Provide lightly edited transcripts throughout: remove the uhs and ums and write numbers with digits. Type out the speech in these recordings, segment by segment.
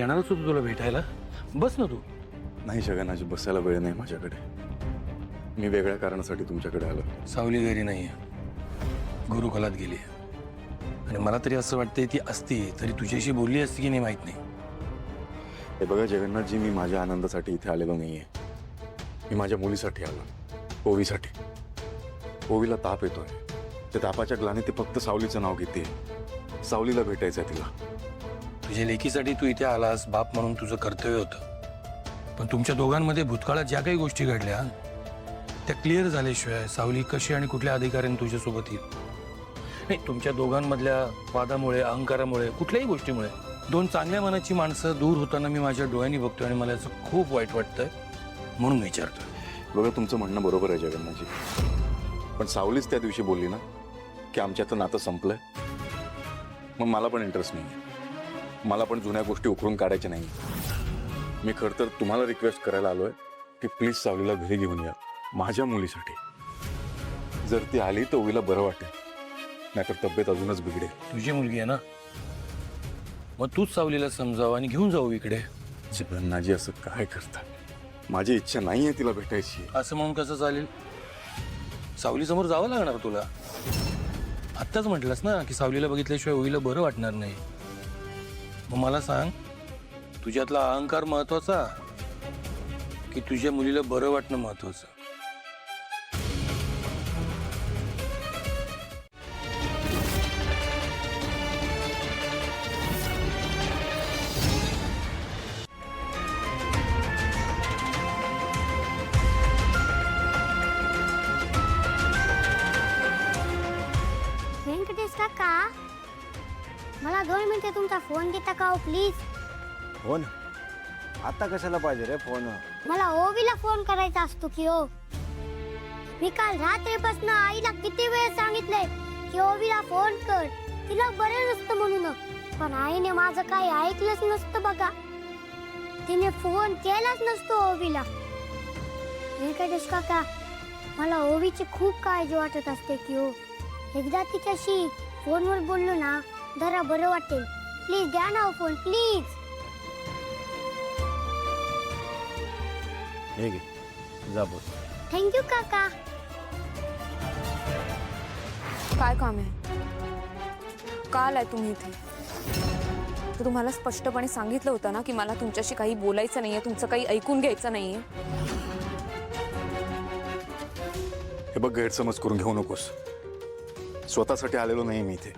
येणारच होतो तुला भेटायला. बस ना तू. नाही जगन्नाथ, बसायला वेळ नाही माझ्याकडे. मी वेगळ्या कारणासाठी तुमच्याकडे आलो. सावली घरी नाहीये, गुरुकुलात गेली. आणि मला तरी असं वाटतंय ती असती तरी तुझ्याशी बोलली असती की नाही माहित नाही. हे बघा जगन्नाथजी, मी माझ्या आनंदासाठी इथे आलेलो नाहीये. मी माझ्या मुलीसाठी आलो, ओवीसाठी. ओवीला ताप येतोय. त्या तापाच्या ग्लानी ती फक्त सावलीचं नाव घेते. सावलीला भेटायचंय तिला. तुझ्या लेकीसाठी तू इथे आलास, बाप म्हणून तुझं कर्तव्य होतं. पण तुमच्या दोघांमध्ये भूतकाळात ज्या काही गोष्टी घडल्या त्या क्लिअर झाल्याशिवाय सावली कशी आणि कुठल्या अधिकाऱ्याने तुझ्यासोबत येईल? नाही, तुमच्या दोघांमधल्या वादामुळे, अहंकारामुळे, कुठल्याही गोष्टीमुळे दोन चांगल्या मनाची माणसं दूर होताना मी माझ्या डोळ्यांनी बघतोय आणि मला याचं खूप वाईट वाटतंय, म्हणून विचारतोय. बघा, तुमचं म्हणणं बरोबर आहे जगन्नाथजी, पण सावलीच त्या दिवशी बोलली ना की आमच्याचं नातं संपलंय. मग मला पण इंटरेस्ट नाही. मला पण जुन्या गोष्टी उकरून काढायच्या नाही. मी खरं तर तुम्हाला रिक्वेस्ट करायला आलोय की प्लीज सावलीला घरी घेऊन या माझ्या मुलीसाठी. जर ती आली तर ओवीला बरं वाटेल, नाहीतर तब्येत अजूनच बिघडेल. तुझी मुलगी आहे ना, मग तूच सावलीला समजावं आणि घेऊन जाऊ इकडे. जगन्नाथजी, असं काय करता? माझी इच्छा नाहीये तिला भेटायची. असं म्हणून कसं चालेल? सावली समोर जावं लागणार तुला. आत्ताच म्हटलंस ना की सावलीला बघितल्याशिवाय ओवीला बरं वाटणार नाही. मग मला सांग, तुझ्यातला अहंकार महत्वाचा की तुझ्या मुलीला बरं वाटणं महत्वाचं? व्यंकटेश काका, मला 2 मिनिटे तुमचा फोन देता का हो प्लीज? फोन? आता कशाला पाहिजे रे फोन? मला ओवीला फोन करायचा असतो की हो. मी काल रात्रीपासून आईला किती वेळ सांगितलंय की ओवीला फोन कर, तिला बरं नसतं म्हणून. पण आईने माझं काही ऐकलंच नसतं बघा. तिने फोन केलाच नसतो ओवीला. व्यंकटेश काका, मला ओवीची खूप काळजी वाटत असते की हो. एकदा तिच्याशी फोनवर बोललो ना जरा बरं वाटेल. प्लीज द्या ना फोन, प्लीज. हे घे, जा बोल. थँक्यू काका. काय काम आहे? का आलाय तुम्ही इथे? तर तुम्हाला स्पष्टपणे सांगितलं होतं ना की मला तुमच्याशी काही बोलायचं नाहीये, तुमचं काही ऐकून घ्यायचं नाहीये. हे बघ, गैरसमज करून घेऊ नकोस. स्वतःसाठी आलेलो नाही मी इथे.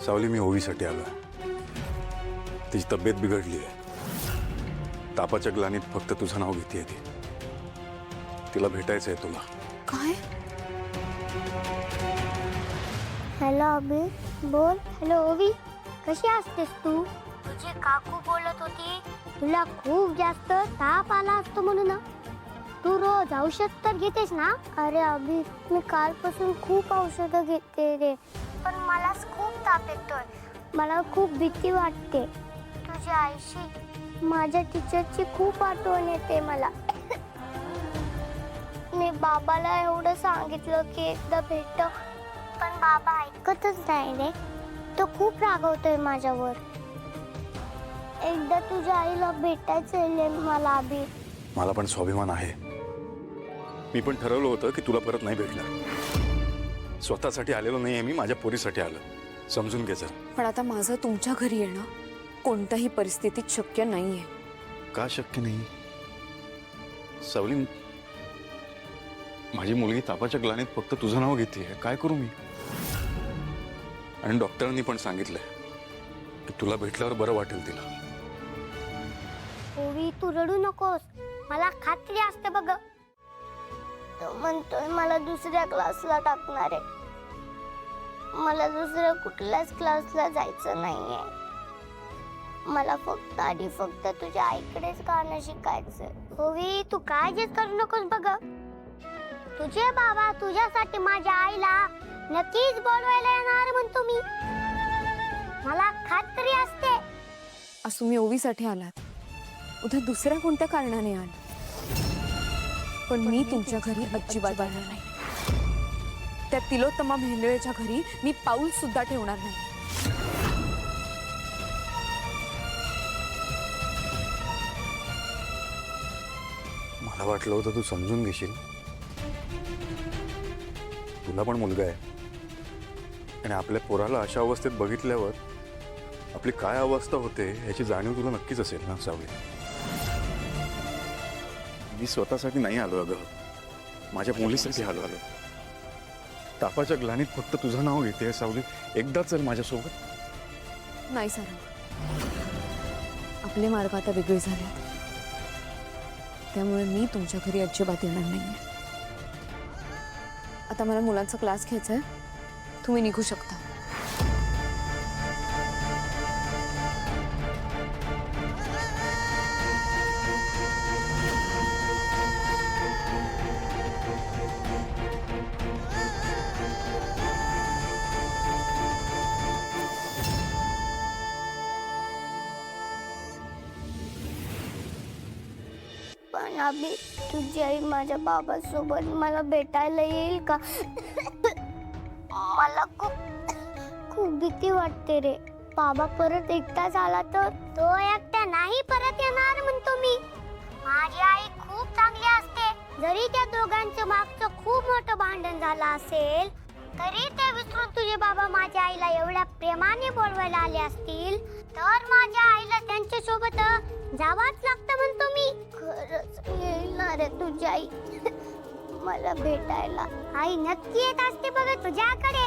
सावली, मी ओवीसाठी आलोय. तिची तब्येत बिघडली आहे. तापाच्या ग्लानीत फक्त तुझं नाव घेतेय ती. तिला भेटायचंय तुला. काय? हॅलो अभि, बोल. हॅलो ओवी, कशी असतेस तू? तुझी काकू बोलत होती तुला खूप जास्त ताप आला असतो म्हणून. तू रोज औषध तर घेतेस ना? अरे अभि, मी कालपासून खूप औषधं घेते रे, पण मलाच खूप ताप येतोय. मला खूप भीती वाटते. तुझ्या आईशी माझ्या टीचरची खूप आठवण येते मला. मी बाबाला एवढं सांगितलं की एकदा भेट, पण बाबा ऐकतच नाही रे. तो खूप रागवतोय माझ्यावर. एकदा तुझ्या आईला भेटायचंय मला अभि. मला पण स्वाभिमान आहे. मी पण ठरवलं होतं की तुला परत नाही भेटणार. स्वतःसाठी आलेलो नाहीये मी, माझ्या पोरीसाठी आलो. समजून घे जरा. पण आता माझं तुमच्या घरी येणं कोणत्याही परिस्थितीत शक्य नाहीये. का शक्य नाही? सावली, माझी मुलगी तापाच्या ग्लानीत फक्त तुझं नाव घेते. काय करू मी? आणि डॉक्टरांनी पण सांगितलंय की तुला भेटल्यावर बरं वाटेल तिला. ओवी, तू रडू नकोस. मला खात्री असते बघ. तो म्हणतोय मला दुसऱ्या क्लासला टाकणार आहे. मला दुसऱ्या कुठल्याच क्लासला जायचं नाहीये. मला फक्त तुझ्या आईकडेच गाणं शिकायचं. ओवी, तू काळजीच करू नकोस बघ. तुझे बाबा तुझ्यासाठी माझ्या आईला नक्कीच बोलवायला येणार म्हणतो मी. मला खात्री असते. आज तुम्ही ओवीसाठी आलात, उद्या दुसऱ्या कोणत्या कारणाने आल, पण मी तुमच्या घरी अजिबात जाणार नाही. त्या तिलोत्तमा भेंडळेच्या घरी मी पाऊल सुद्धा ठेवणार नाही. मला वाटलं होतं तू समजून घेशील. तुला पण मुलगा आहे आणि आपल्या पोराला अशा अवस्थेत बघितल्यावर आपली काय अवस्था होते याची जाणीव तुला नक्कीच असेल ना सावली. मी स्वतःसाठी नाही आलो अगं, माझ्या मुलीसाठी आलो. तापाच्या ग्लानीत फक्त तुझं नाव घेते सावली. एकदा चल माझ्यासोबत. नाही सर, आपले मार्ग आता वेगळे झाले, त्यामुळे मी तुमच्या घरी अजिबात येणार नाहीये. आता मला मुलांचा क्लास घ्यायचा आहे, तुम्ही निघू शकता. पण अभि, तुझी आई माझ्या बाबासोबत मला भेटायला येईल का? मला खूप भीती वाटते रे. बाबा परत एकटाच आला तर? तो एकटा नाही परत येणार म्हणतो मी. माझी आई खूप चांगली असते. जरी त्या दोघांचं मागचं खूप मोठं भांडण झालं असेल तरी ते विसरून तुझे बाबा माझ्या आईला एवढ्या प्रेमाने बोलवायला आले असतील तर माझ्या आईला त्यांच्या सोबत जावाच लागतं म्हणतो मी. खरंच येईल ना रे तुझी आई मला भेटायला? आई नक्की येत असते बघ तुझ्याकडे.